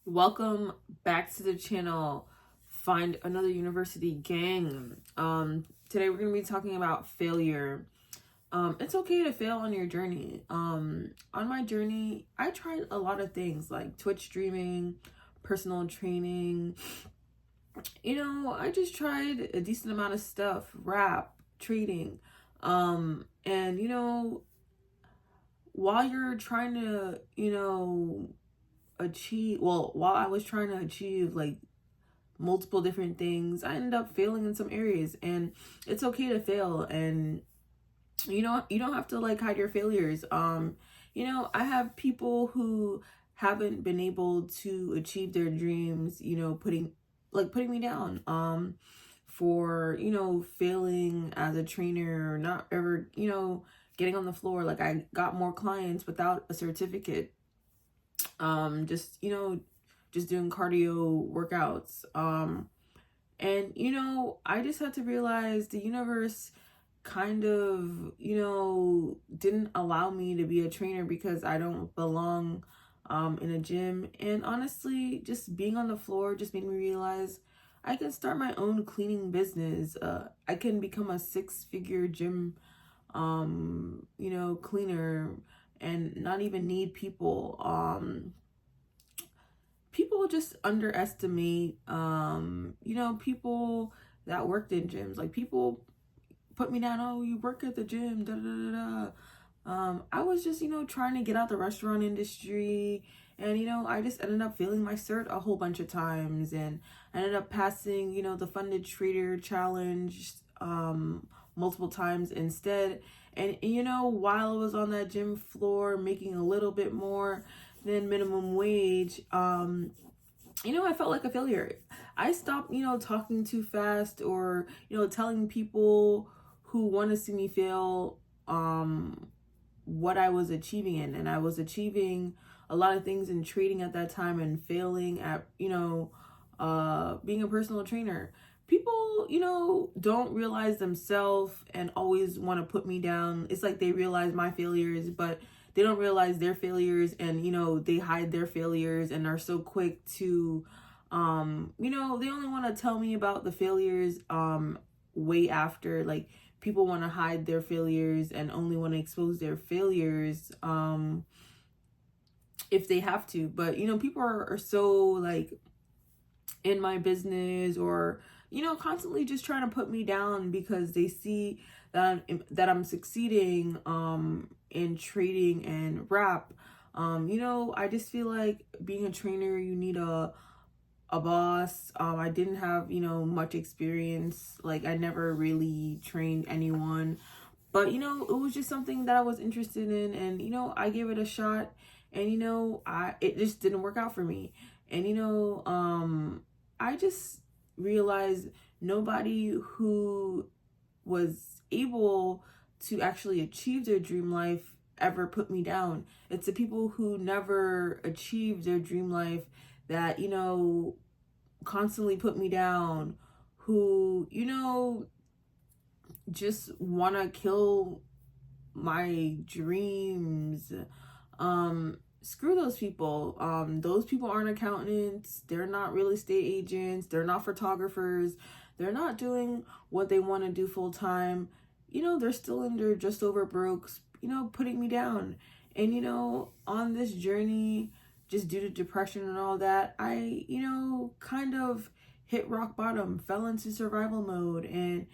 Welcome back to the channel. Find Another University Gang. Today we're going to be talking about failure. It's okay to fail on your journey. On my journey, I tried a lot of things like Twitch streaming, personal training. I just tried a decent amount of stuff, rap, trading. And while you're trying to, while I was trying to achieve like multiple different things, I ended up failing in some areas, and it's okay to fail. And you don't have to like hide your failures. I have people who haven't been able to achieve their dreams, putting me down for failing as a trainer, or not ever getting on the floor. Like, I got more clients without a certificate, just doing cardio workouts. And I just had to realize the universe kind of didn't allow me to be a trainer because I don't belong in a gym. And honestly, just being on the floor just made me realize I can start my own cleaning business. I can become a 6-figure gym cleaner and not even need people. People just underestimate people that worked in gyms. Like, people put me down, oh, you work at the gym, da da da da. I was just trying to get out the restaurant industry, and I just ended up failing my cert a whole bunch of times, and I ended up passing the funded trader challenge multiple times instead. And while I was on that gym floor making a little bit more than minimum wage, I felt like a failure. I stopped talking too fast, or telling people who want to see me fail what I was achieving in. And I was achieving a lot of things in trading at that time and failing at being a personal trainer. People don't realize themselves and always want to put me down. It's like they realize my failures, but they don't realize their failures, and they hide their failures and are so quick to they only want to tell me about the failures way after. Like, people want to hide their failures and only want to expose their failures if they have to. But people are so like in my business, or constantly just trying to put me down because they see that I'm succeeding in trading and rap. I just feel like being a trainer, you need a boss. I didn't have much experience. Like, I never really trained anyone, but it was just something that I was interested in, and I gave it a shot, and it just didn't work out for me. And I just realized nobody who was able to actually achieve their dream life ever put me down. It's the people who never achieved their dream life that constantly put me down, who just want to kill my dreams. Screw those people. Those people aren't accountants, they're not real estate agents, they're not photographers, they're not doing what they want to do full time. They're still under just over broke, putting me down. And on this journey, just due to depression and all that, I kind of hit rock bottom, fell into survival mode. And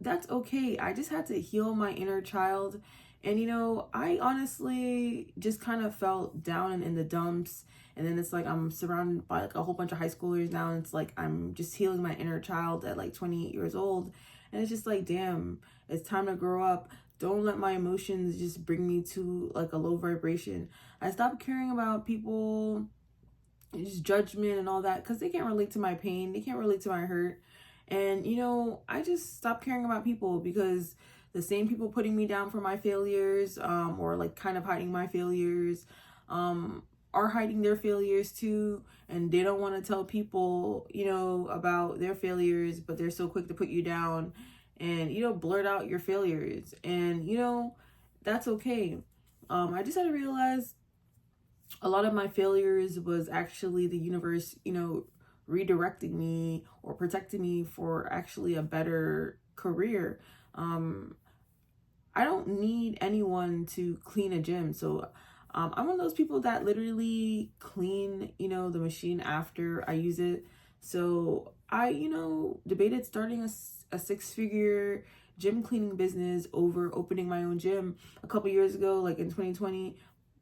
that's okay. I just had to heal my inner child. And I honestly just kind of felt down and in the dumps. And then it's like I'm surrounded by like a whole bunch of high schoolers now, and it's like I'm just healing my inner child at like 28 years old. And it's just like, damn, it's time to grow up. Don't let my emotions just bring me to like a low vibration. I stopped caring about people, just judgment and all that, because they can't relate to my pain, they can't relate to my hurt. And I just stopped caring about people, because the same people putting me down for my failures, or like kind of hiding my failures, are hiding their failures too. And they don't want to tell people about their failures, but they're so quick to put you down and blurt out your failures. And that's okay. I just had to realize a lot of my failures was actually the universe, redirecting me or protecting me for actually a better career. I don't need anyone to clean a gym. So I'm one of those people that literally clean, the machine after I use it. So I, debated starting a six-figure gym cleaning business over opening my own gym a couple years ago. Like in 2020,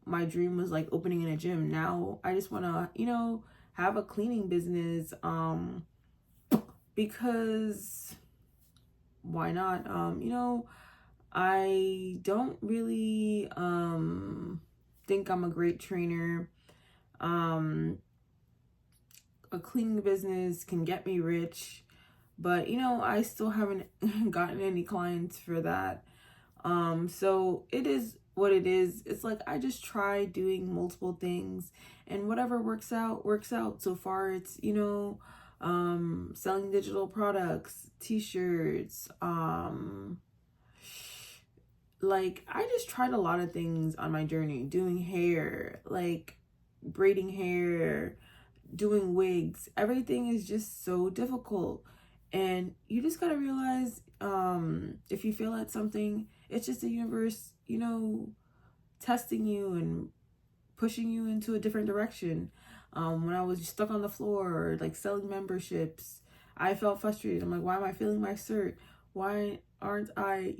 my dream was like opening in a gym. Now I just want to, have a cleaning business because why not? I don't really think I'm a great trainer. A cleaning business can get me rich, but I still haven't gotten any clients for that. So it is what it is. It's like I just try doing multiple things, and whatever works out, works out. So far it's, selling digital products, t-shirts, like I just tried a lot of things on my journey, doing hair, like braiding hair, doing wigs. Everything is just so difficult. And you just got to realize if you feel at something, it's just the universe, testing you and pushing you into a different direction. When I was stuck on the floor, like selling memberships, I felt frustrated. I'm like, why am I failing my cert? Why aren't I,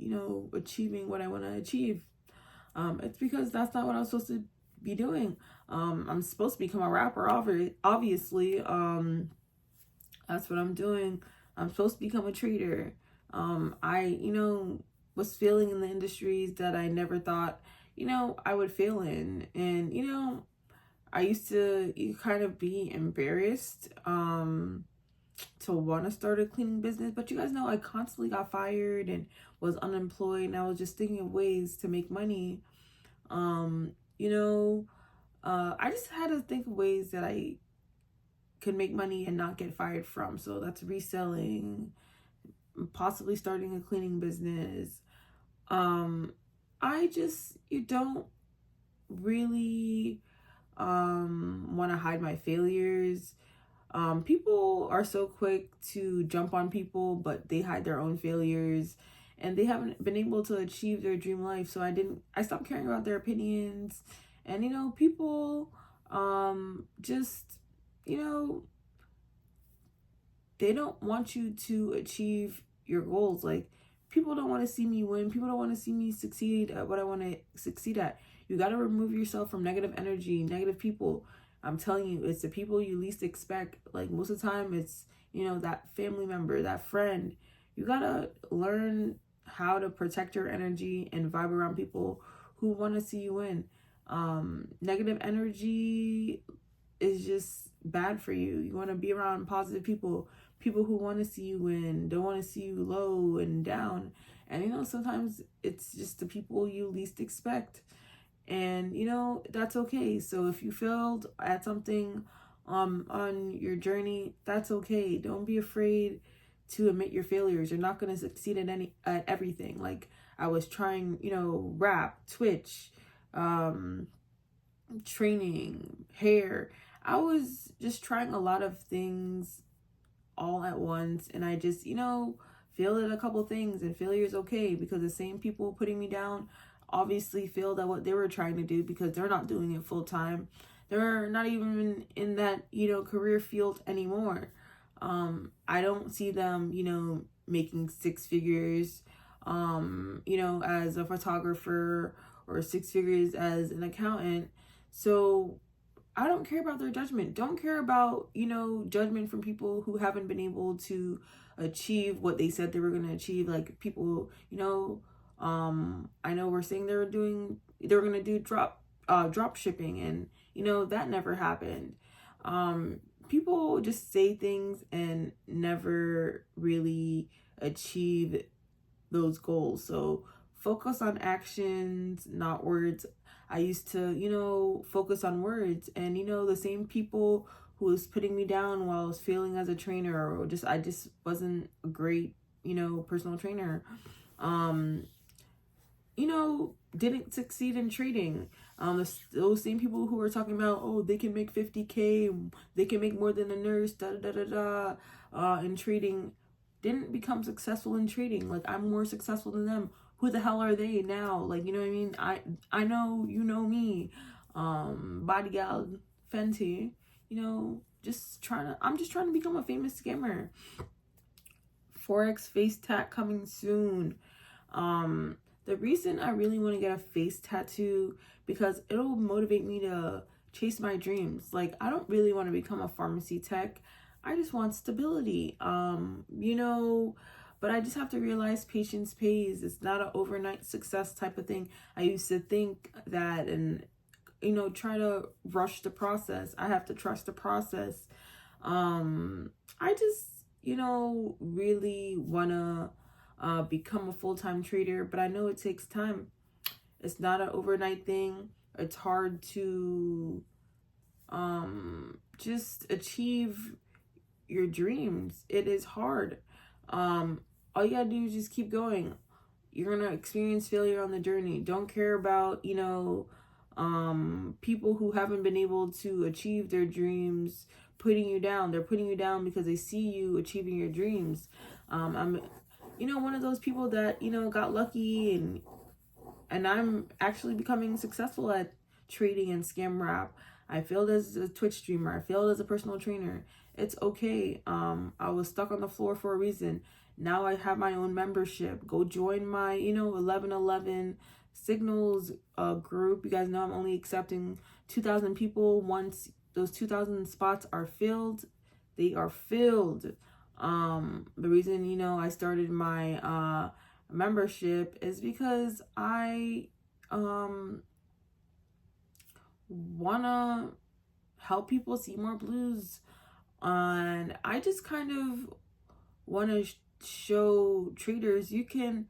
achieving what I want to achieve? It's because that's not what I was supposed to be doing. I'm supposed to become a rapper, obviously. That's what I'm doing. I'm supposed to become a trader. I, was failing in the industries that I never thought, I would fail in. And, I used to kind of be embarrassed to want to start a cleaning business. But you guys know I constantly got fired and was unemployed. And I was just thinking of ways to make money. I just had to think of ways that I could make money and not get fired from. So that's reselling, possibly starting a cleaning business. You don't really want to hide my failures. People are so quick to jump on people, but they hide their own failures and they haven't been able to achieve their dream life. So I stopped caring about their opinions. And, people, just, they don't want you to achieve your goals. Like, people don't want to see me win. People don't want to see me succeed at what I want to succeed at. You got to remove yourself from negative energy, negative people. I'm telling you, it's the people you least expect. Like, most of the time, it's, that family member, that friend. You got to learn how to protect your energy and vibe around people who want to see you win. Negative energy is just bad for you. You want to be around positive people who want to see you win, don't want to see you low and down. And, sometimes it's just the people you least expect. And, that's okay. So if you failed at something on your journey, that's okay. Don't be afraid to admit your failures. You're not going to succeed at everything. Like, I was trying, rap, Twitch, training, hair. I was just trying a lot of things all at once, and I just, failed at a couple things, and failure is okay because the same people putting me down obviously failed at what they were trying to do because they're not doing it full time. They're not even in that, career field anymore. I don't see them, making six figures, as a photographer or six figures as an accountant. So I don't care about their judgment. Don't care about, judgment from people who haven't been able to achieve what they said they were going to achieve. Like, people, I know we're saying they were going to do drop shipping, and, that never happened. People just say things and never really achieve those goals. So focus on actions, not words. I used to, focus on words, and, the same people who was putting me down while I was failing as a trainer, or I just wasn't a great, personal trainer. Didn't succeed in trading. Those same people who are talking about, oh, they can make 50K, they can make more than a nurse, da da da da da, in trading, didn't become successful in trading. Like, I'm more successful than them. Who the hell are they now? Like, you know what I mean? I know, you know me, Bodyguard Fenty, you know, I'm just trying to become a famous scammer. Forex face tat coming soon. The reason I really want to get a face tattoo, because it'll motivate me to chase my dreams. Like, I don't really want to become a pharmacy tech. I just want stability. You know, but I just have to realize patience pays. It's not an overnight success type of thing. I used to think that, and, you know, try to rush the process. I have to trust the process. I just, you know, really want to become a full-time trader, but I know it takes time. It's not an overnight thing. It's hard to just achieve your dreams. It is hard. All you gotta do is just keep going. You're gonna experience failure on the journey. Don't care about, you know, people who haven't been able to achieve their dreams putting you down. They're putting you down because they see you achieving your dreams. I'm, you know, one of those people that, you know, got lucky, and I'm actually becoming successful at trading and scam rap. I failed as a Twitch streamer. I failed as a personal trainer. It's okay. I was stuck on the floor for a reason. Now I have my own membership. Go join my, you know, 1111 Signals group. You guys know I'm only accepting 2,000 people. Once those 2,000 spots are filled, they are filled. The reason, you know, I started my membership is because I wanna help people see more blues, and I just kind of want to show traders you can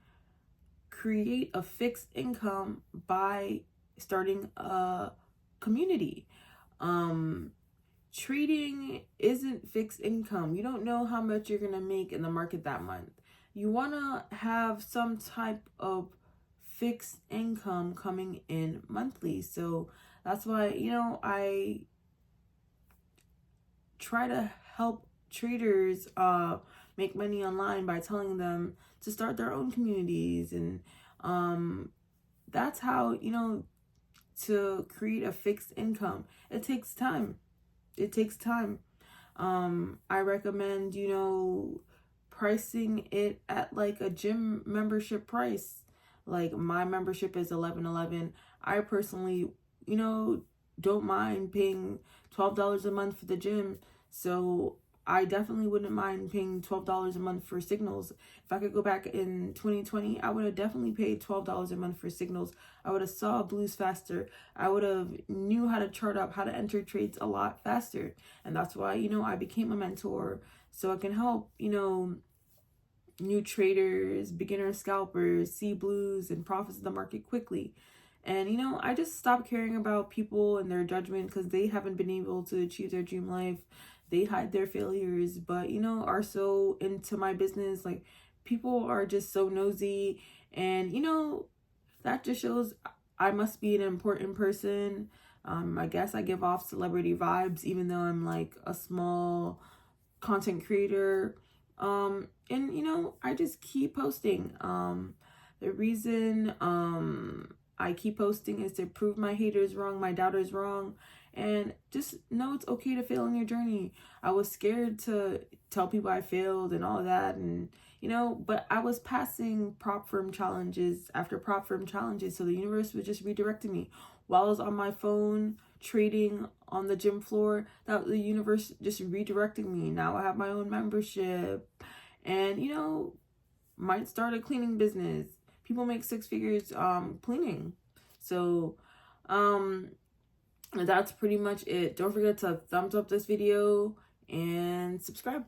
create a fixed income by starting a community. Trading isn't fixed income. You don't know how much you're gonna make in the market that month. You want to have some type of fixed income coming in monthly. So that's why, you know, I try to help traders make money online by telling them to start their own communities. And that's how, you know, to create a fixed income. It takes time. It takes time. I recommend, you know, pricing it at like a gym membership price. Like, my membership is $11.11. I personally, you know, don't mind paying $12 a month for the gym. So I definitely wouldn't mind paying $12 a month for Signals. If I could go back in 2020, I would have definitely paid $12 a month for Signals. I would have saw blues faster. I would have knew how to chart up, how to enter trades a lot faster. And that's why, you know, I became a mentor, so I can help, you know, new traders, beginner scalpers see blues and profits in the market quickly. And, you know, I just stopped caring about people and their judgment, because they haven't been able to achieve their dream life. They hide their failures, but, you know, are so into my business. Like, people are just so nosy, and, you know, that just shows I must be an important person. I guess I give off celebrity vibes, even though I'm like a small content creator. And, you know, I just keep posting. The reason I keep posting is to prove my haters wrong, my doubters wrong, and just know it's okay to fail in your journey. I was scared to tell people I failed and all that, and, you know, but I was passing prop firm challenges after prop firm challenges, so the universe was just redirecting me. While I was on my phone trading on the gym floor, that the universe just redirecting me. Now I have my own membership, and, you know, might start a cleaning business. People make 6 figures cleaning. So that's pretty much it. Don't forget to thumbs up this video and subscribe.